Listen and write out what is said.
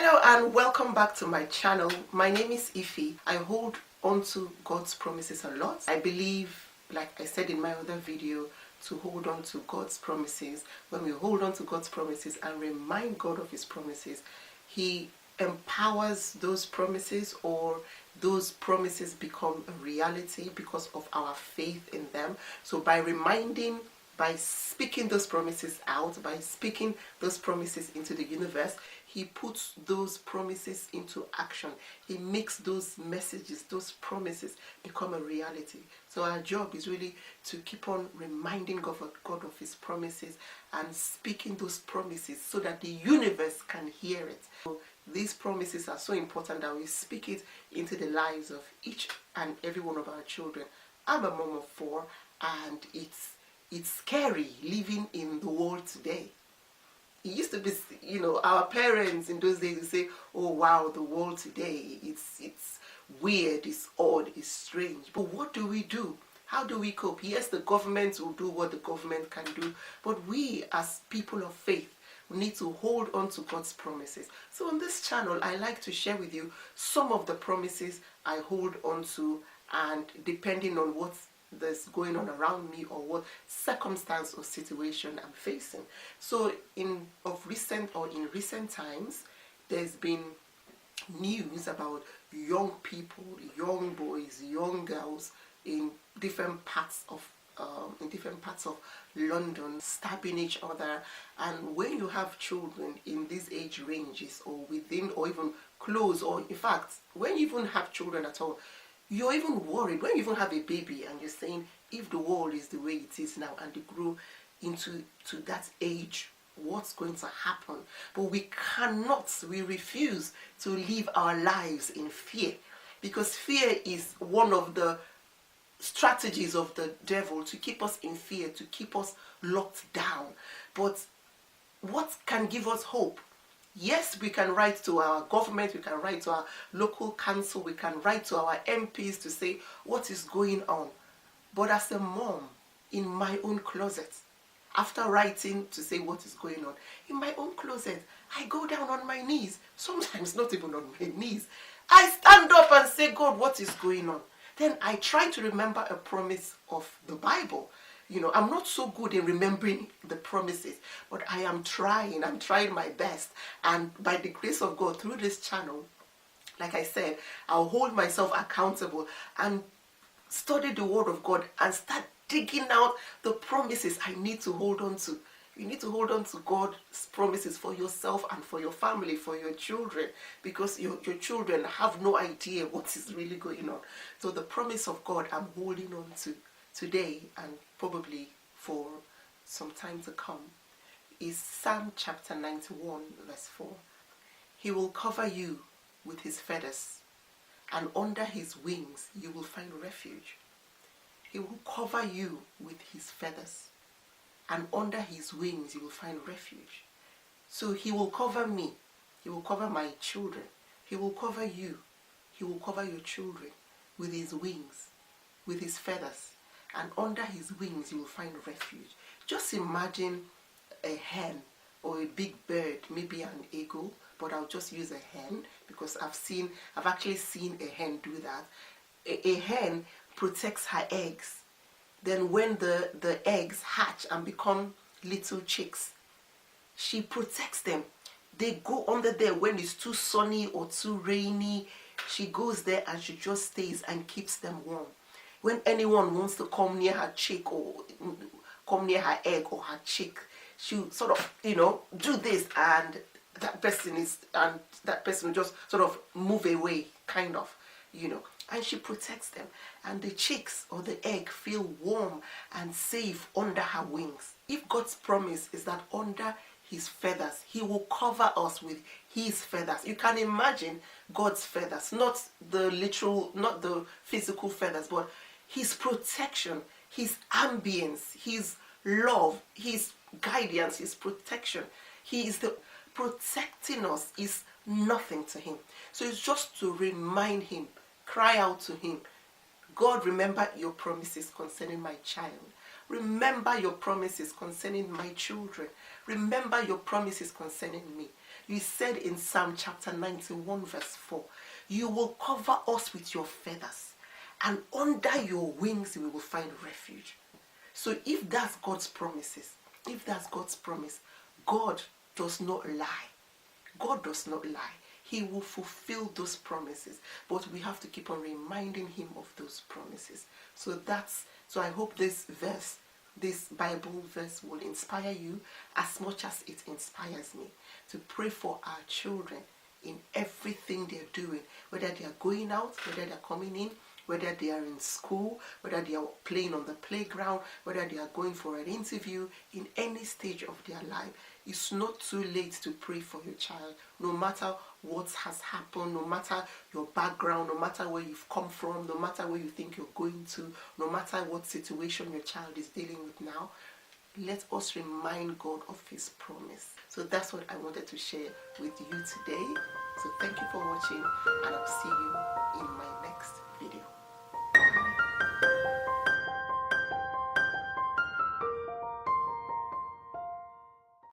Hello and welcome back to my channel. My name is Iffy. I hold onto God's promises a lot. I believe, like I said in my other video, to hold on to God's promises. When we hold on to God's promises and remind God of His promises, He empowers those promises, or those promises become a reality because of our faith in them. So by speaking those promises out, by speaking those promises into the universe, He puts those promises into action. He makes those messages, those promises become a reality. So our job is really to keep on reminding God of His promises and speaking those promises so that the universe can hear it. So these promises are so important that we speak it into the lives of each and every one of our children. I'm a mom of 4, and it's scary living in the world today. It used to be, our parents in those days would say, oh wow, the world today, it's weird, it's odd, it's strange. But what do we do? How do we cope? Yes, the government will do what the government can do, but we as people of faith, we need to hold on to God's promises. So on this channel, I like to share with you some of the promises I hold on to, and depending on what's going on around me or what circumstance or situation I'm facing. So in recent times, there's been news about young people, young boys, young girls in different parts of London stabbing each other. And when you have children in these age ranges, or within, or even close, or in fact when you even have children at all, you're even worried when you even have a baby and you're saying, if the world is the way it is now and they grow into that age, what's going to happen? But we refuse to live our lives in fear, because fear is one of the strategies of the devil, to keep us in fear, to keep us locked down. But what can give us hope? Yes, we can write to our government, we can write to our local council, we can write to our MPs to say what is going on. But as a mom, in my own closet, after writing to say what is going on, in my own closet, I go down on my knees, sometimes not even on my knees. I stand up and say, God, what is going on? Then I try to remember a promise of the Bible. I'm not so good in remembering the promises, but I'm trying my best. And by the grace of God, through this channel, like I said, I'll hold myself accountable and study the Word of God and start digging out the promises I need to hold on to. You need to hold on to God's promises for yourself and for your family, for your children, because your children have no idea what is really going on. So the promise of God I'm holding on to today, and probably for some time to come, is Psalm chapter 91 verse 4. He will cover you with His feathers, and under His wings you will find refuge. He will cover you with His feathers, and under His wings you will find refuge. So He will cover me, He will cover my children, He will cover you, He will cover your children with His wings, with His feathers, and under His wings you will find refuge. Just imagine a hen or a big bird, maybe an eagle, but I'll just use a hen because I've actually seen a hen do that. A hen protects her eggs. Then when the eggs hatch and become little chicks, she protects them. They go under there when it's too sunny or too rainy. She goes there and she just stays and keeps them warm. When anyone wants to come near her chick, or come near her egg or her chick, she'll sort of, do this, and that person will just sort of move away, kind of, and she protects them. And the chicks or the egg feel warm and safe under her wings. If God's promise is that under His feathers, He will cover us with His feathers. You can imagine God's feathers, not the literal, not the physical feathers, but His protection, His ambience, His love, His guidance, His protection. He is protecting us is nothing to Him. So it's just to remind Him, cry out to Him, God, remember your promises concerning my child. Remember your promises concerning my children. Remember your promises concerning me. You said in Psalm chapter 91 verse 4, you will cover us with your feathers, and under your wings we will find refuge. So if that's God's promises, if that's God's promise, God does not lie. God does not lie. He will fulfill those promises, but we have to keep on reminding him of those promises. So I hope this Bible verse will inspire you as much as it inspires me to pray for our children in everything they're doing, whether they are going out, whether they're coming in, whether they are in school, whether they are playing on the playground, whether they are going for an interview, in any stage of their life. It's not too late to pray for your child, no matter what has happened, no matter your background, no matter where you've come from, no matter where you think you're going to, no matter what situation your child is dealing with now. Let us remind God of his promise. So that's what I wanted to share with you today. So thank you for watching, and I'll see you